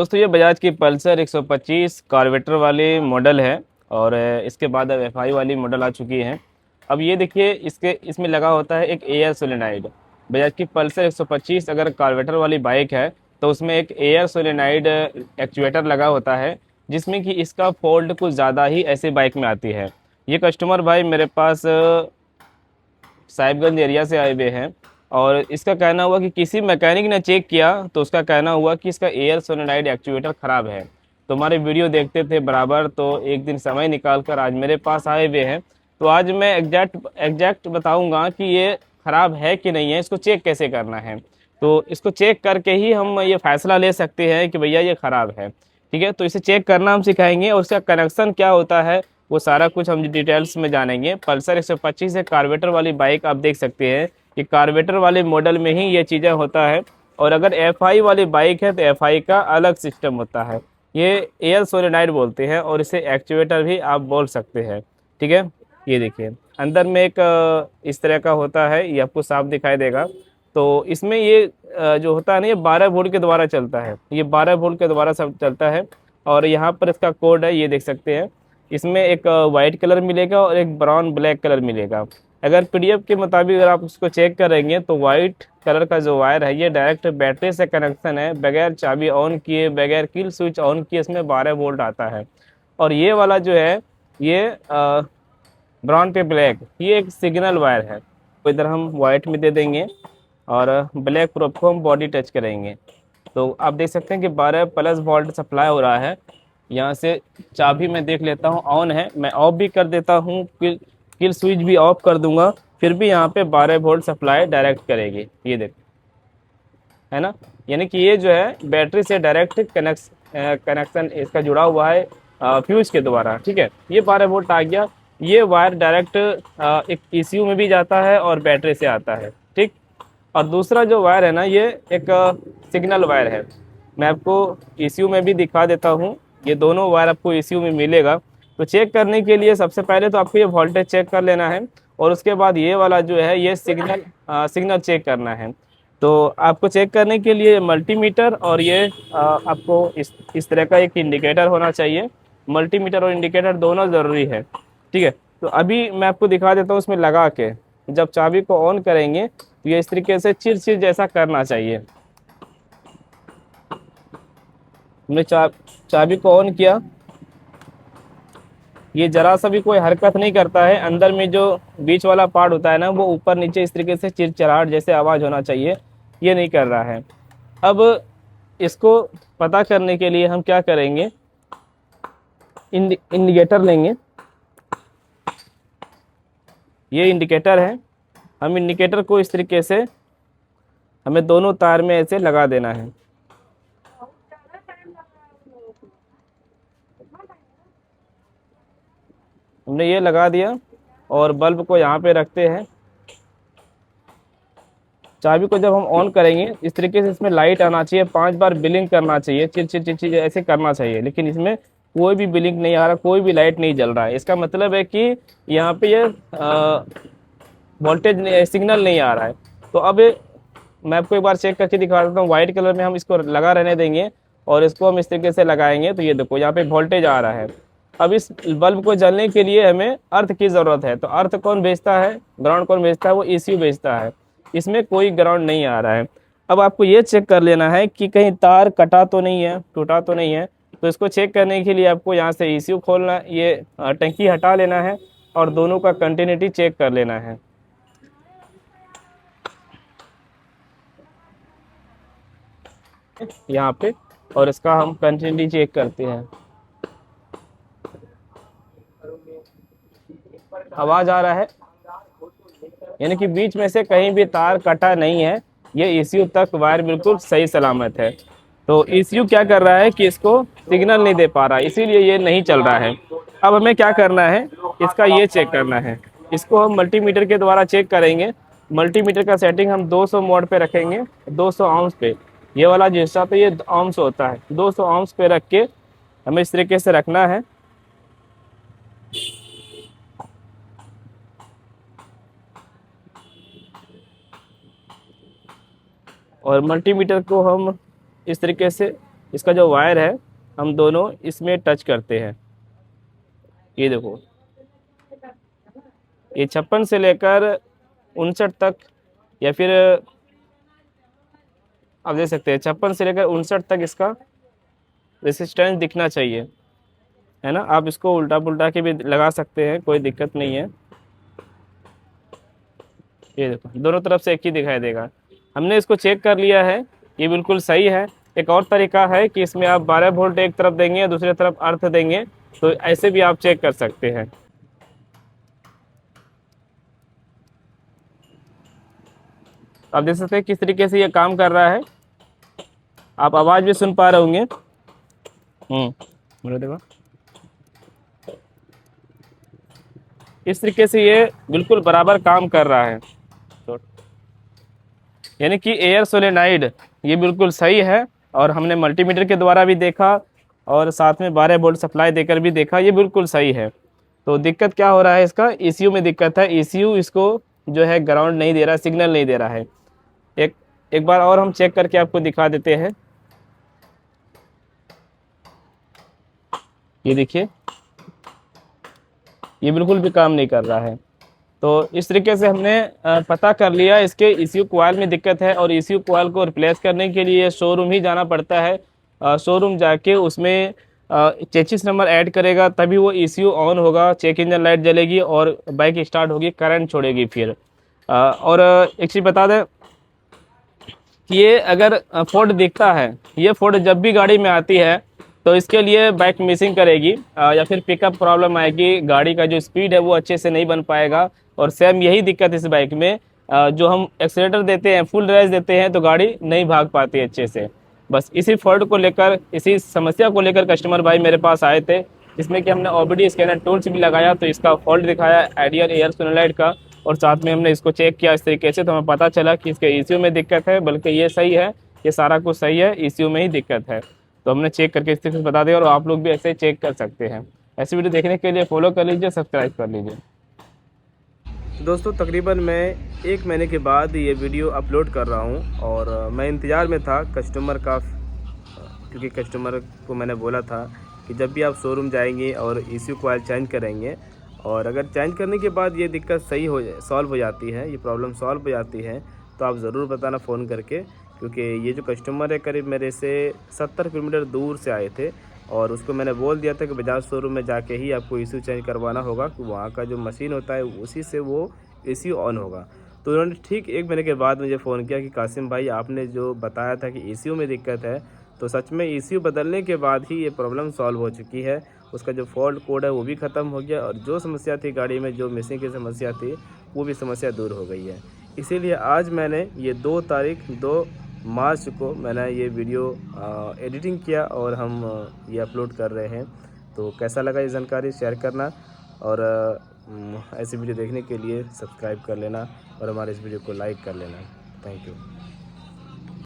दोस्तों ये बजाज की पल्सर 125 कार्बेटर वाली मॉडल है। और इसके बाद अब एफआई वाली मॉडल आ चुकी है। अब ये देखिए इसमें लगा होता है एक एयर सोलेनाइड। बजाज की पल्सर 125 अगर कार्बेटर वाली बाइक है तो उसमें एक एयर सोलेनाइड एक्चुएटर लगा होता है, जिसमें कि इसका फॉल्ट कुछ ज़्यादा ही ऐसे बाइक में आती है। ये कस्टमर भाई मेरे पास साहिबगंज एरिया से आए हुए हैं। और इसका कहना हुआ कि किसी मैकेनिक ने चेक किया तो उसका कहना हुआ कि इसका एयर सोलेनाइड एक्चुएटर ख़राब है। तो हमारे वीडियो देखते थे बराबर, तो एक दिन समय निकाल कर आज मेरे पास आए हुए हैं। तो आज मैं एग्जैक्ट बताऊंगा कि ये ख़राब है कि नहीं है, इसको चेक कैसे करना है। तो इसको चेक करके ही हम ये फैसला ले सकते हैं कि भैया ये ख़राब है। ठीक है, तो इसे चेक करना हम सिखाएंगे और इसका कनेक्शन क्या होता है वो सारा कुछ हम डिटेल्स में जानेंगे। पल्सर 125 है, कार्बेटर वाली बाइक, आप देख सकते हैं कि कार्बेटर वाले मॉडल में ही ये चीज़ें होता है। और अगर एफआई वाली बाइक है तो एफआई का अलग सिस्टम होता है। ये एयर सोलेनाइड बोलते हैं और इसे एक्चुएटर भी आप बोल सकते हैं। ठीक है, ये देखिए अंदर में एक इस तरह का होता है, ये आपको साफ दिखाई देगा। तो इसमें ये जो होता है ना, ये 12 वोल्ट के द्वारा चलता है। ये 12 वोल्ट के द्वारा सब चलता है। और यहाँ पर इसका कोड है, ये देख सकते हैं। इसमें एक वाइट कलर मिलेगा और एक ब्राउन ब्लैक कलर मिलेगा। अगर पीडीएफ के मुताबिक अगर आप उसको चेक करेंगे तो वाइट कलर का जो वायर है ये डायरेक्ट बैटरी से कनेक्शन है, बगैर चाबी ऑन किए, बगैर किल स्विच ऑन किए इसमें 12 वोल्ट आता है। और ये वाला जो है ये ब्राउन पे ब्लैक, ये एक सिग्नल वायर है। तो इधर हम वाइट में दे देंगे और ब्लैक प्रोब को हम बॉडी टच करेंगे। तो आप देख सकते हैं कि 12 प्लस वोल्ट सप्लाई हो रहा है। यहाँ से चाबी मैं देख लेता हूँ ऑन है, मैं ऑफ भी कर देता हूँ, किल स्विच भी ऑफ कर दूंगा, फिर भी यहाँ पे 12 वोल्ट सप्लाई डायरेक्ट करेगी। ये देख, है ना। यानी कि ये जो है बैटरी से डायरेक्ट कनेक्शन इसका जुड़ा हुआ है फ्यूज के द्वारा। ठीक है, ये 12 वोल्ट आ गया। ये वायर डायरेक्ट एक ईसीयू में भी जाता है और बैटरी से आता है। ठीक, और दूसरा जो वायर है ना ये एक सिग्नल वायर है। मैं आपको ईसीयू में भी दिखा देता हूँ। ये दोनों वायर आपको ईसीयू में मिलेगा। तो चेक करने के लिए सबसे पहले तो आपको ये वोल्टेज चेक कर लेना है और उसके बाद ये वाला जो है ये सिग्नल चेक करना है। तो आपको चेक करने के लिए मल्टीमीटर और ये आपको इस तरह का एक इंडिकेटर होना चाहिए। मल्टीमीटर और इंडिकेटर दोनों ज़रूरी है। ठीक है, तो अभी मैं आपको दिखा देता हूँ उसमें लगा के। जब चाबी को ऑन करेंगे तो ये इस तरीके से चिर चिर जैसा करना चाहिए। हमने चाबी को ऑन किया, ये जरा सा भी कोई हरकत नहीं करता है। अंदर में जो बीच वाला पार्ट होता है ना वो ऊपर नीचे इस तरीके से चिरचराहट जैसे आवाज़ होना चाहिए, ये नहीं कर रहा है। अब इसको पता करने के लिए हम क्या करेंगे, इंडिकेटर लेंगे। ये इंडिकेटर है, हम इंडिकेटर को इस तरीके से हमें दोनों तार में ऐसे लगा देना है। हमने ये लगा दिया और बल्ब को यहाँ पे रखते हैं। चाबी को जब हम ऑन करेंगे इस तरीके से इसमें लाइट आना चाहिए, 5 बार बिलिंग करना चाहिए, चिर चिर चिर चिर ऐसे करना चाहिए। लेकिन इसमें कोई भी बिलिंग नहीं आ रहा, कोई भी लाइट नहीं जल रहा है। इसका मतलब है कि यहाँ पे ये वोल्टेज सिग्नल नहीं आ रहा है। तो अब मैं आपको एक बार चेक करके दिखा देता हूँ। व्हाइट कलर में हम इसको लगा रहने देंगे और इसको हम इस तरीके से लगाएंगे तो ये देखो यहाँ पे वोल्टेज आ रहा है। अब इस बल्ब को जलने के लिए हमें अर्थ की ज़रूरत है। तो अर्थ कौन भेजता है, ग्राउंड कौन भेजता है, वो ईसीयू भेजता है। इसमें कोई ग्राउंड नहीं आ रहा है। अब आपको ये चेक कर लेना है कि कहीं तार कटा तो नहीं है, टूटा तो नहीं है। तो इसको चेक करने के लिए आपको यहाँ से ईसीयू खोलना, ये टंकी हटा लेना है और दोनों का कंटिन्यूटी चेक कर लेना है। यहाँ पे और इसका हम कंटिन्यूटी चेक करते हैं। आवाज आ रहा है, यानी कि बीच में से कहीं भी तार कटा नहीं है। ये ईसीयू तक वायर बिल्कुल सही सलामत है। तो ईसीयू क्या कर रहा है कि इसको सिग्नल नहीं दे पा रहा, इसीलिए ये नहीं चल रहा है। अब हमें क्या करना है, इसका ये चेक करना है। इसको हम मल्टीमीटर के द्वारा चेक करेंगे। मल्टीमीटर का सेटिंग हम 200 मोड पे रखेंगे, 200 ohms पे। ये वाला जिस हिसाब पे ये ohms होता है, 200 ohms पे रख के हमें इस तरीके से रखना है। और मल्टीमीटर को हम इस तरीके से इसका जो वायर है हम दोनों इसमें टच करते हैं। ये देखो, ये 56 से लेकर 59 तक, या फिर आप देख सकते हैं 56 से लेकर 59 तक इसका रेसिस्टेंस दिखना चाहिए, है ना। आप इसको उल्टा पुल्टा के भी लगा सकते हैं, कोई दिक्कत नहीं है। ये देखो दोनों तरफ से एक ही दिखाई देगा। हमने इसको चेक कर लिया है, ये बिल्कुल सही है। एक और तरीका है कि इसमें आप 12 वोल्ट एक तरफ देंगे, दूसरी तरफ अर्थ देंगे, तो ऐसे भी आप चेक कर सकते हैं। आप देख सकते हैं किस तरीके से ये काम कर रहा है। आप आवाज़ भी सुन पा रहे होंगे। बोलो देखो, इस तरीके से ये बिल्कुल बराबर काम कर रहा है। तो यानी कि एयर सोलेनाइड ये बिल्कुल सही है, और हमने मल्टीमीटर के द्वारा भी देखा और साथ में 12 वोल्ट सप्लाई देकर भी देखा, ये बिल्कुल सही है। तो दिक्कत क्या हो रहा है, इसका ECU में दिक्कत है। ECU इसको जो है ग्राउंड नहीं दे रहा, सिग्नल नहीं दे रहा है। एक बार और हम चेक करके आपको दिखा देते हैं। ये देखिए, ये बिल्कुल भी काम नहीं कर रहा है। तो इस तरीके से हमने पता कर लिया इसके ECU कॉइल में दिक्कत है, और ECU कॉइल को रिप्लेस करने के लिए शोरूम ही जाना पड़ता है। शोरूम जाके उसमें चेसिस नंबर ऐड करेगा, तभी वो ECU ऑन होगा, चेक इंजन लाइट जलेगी और बाइक स्टार्ट होगी, करंट छोड़ेगी फिर। और एक चीज़ बता दें कि ये अगर फोर्ड दिखता है, ये फोर्ड जब भी गाड़ी में आती है तो इसके लिए बाइक मिसिंग करेगी, या फिर पिकअप प्रॉब्लम आएगी, गाड़ी का जो स्पीड है वो अच्छे से नहीं बन पाएगा। और सेम यही दिक्कत इस बाइक में, जो हम एक्सीलेटर देते हैं, फुल रेस देते हैं, तो गाड़ी नहीं भाग पाती अच्छे से। बस इसी फॉल्ट को लेकर, इसी समस्या को लेकर कस्टमर भाई मेरे पास आए थे, जिसमें कि हमने OBD स्कैनर टूल्स भी लगाया, तो इसका फॉल्ट दिखाया आइडियल एयर सोलेनाइड का, और साथ में हमने इसको चेक किया इस तरीके से, तो हमें पता चला कि इसके ECU में दिक्कत है, बल्कि ये सही है, ये सारा कुछ सही है, ECU में ही दिक्कत है। तो हमने चेक करके इस तरीके से बता दिया, और आप लोग भी ऐसे चेक कर सकते हैं। ऐसी वीडियो देखने के लिए फॉलो कर लीजिए, सब्सक्राइब कर लीजिए। दोस्तों तकरीबन मैं 1 महीने के बाद ये वीडियो अपलोड कर रहा हूँ, और मैं इंतज़ार में था कस्टमर का, क्योंकि कस्टमर को मैंने बोला था कि जब भी आप शोरूम जाएंगे और ECU कॉइल चेंज करेंगे, और अगर चेंज करने के बाद ये दिक्कत सही हो सॉल्व हो जाती है, ये प्रॉब्लम सॉल्व हो जाती है, तो आप ज़रूर बताना फ़ोन करके। क्योंकि ये जो कस्टमर है करीब मेरे से 70 किलोमीटर दूर से आए थे, और उसको मैंने बोल दिया था कि बजाज शोरूम में जाके ही आपको ECU चेंज करवाना होगा, कि वहाँ का जो मशीन होता है उसी से वो ECU ऑन होगा। तो उन्होंने ठीक 1 महीने के बाद मुझे फ़ोन किया कि कासिम भाई आपने जो बताया था कि ECU में दिक्कत है, तो सच में ECU बदलने के बाद ही ये प्रॉब्लम सॉल्व हो चुकी है। उसका जो फॉल्ट कोड है वो भी ख़त्म हो गया, और जो समस्या थी गाड़ी में, जो मिसिंग की समस्या थी, वो भी समस्या दूर हो गई है। इसीलिए आज मैंने ये 2 मार्च को मैंने ये वीडियो एडिटिंग किया, और हम ये अपलोड कर रहे हैं। तो कैसा लगा ये जानकारी शेयर करना, और ऐसी वीडियो देखने के लिए सब्सक्राइब कर लेना, और हमारे इस वीडियो को लाइक कर लेना। Thank you.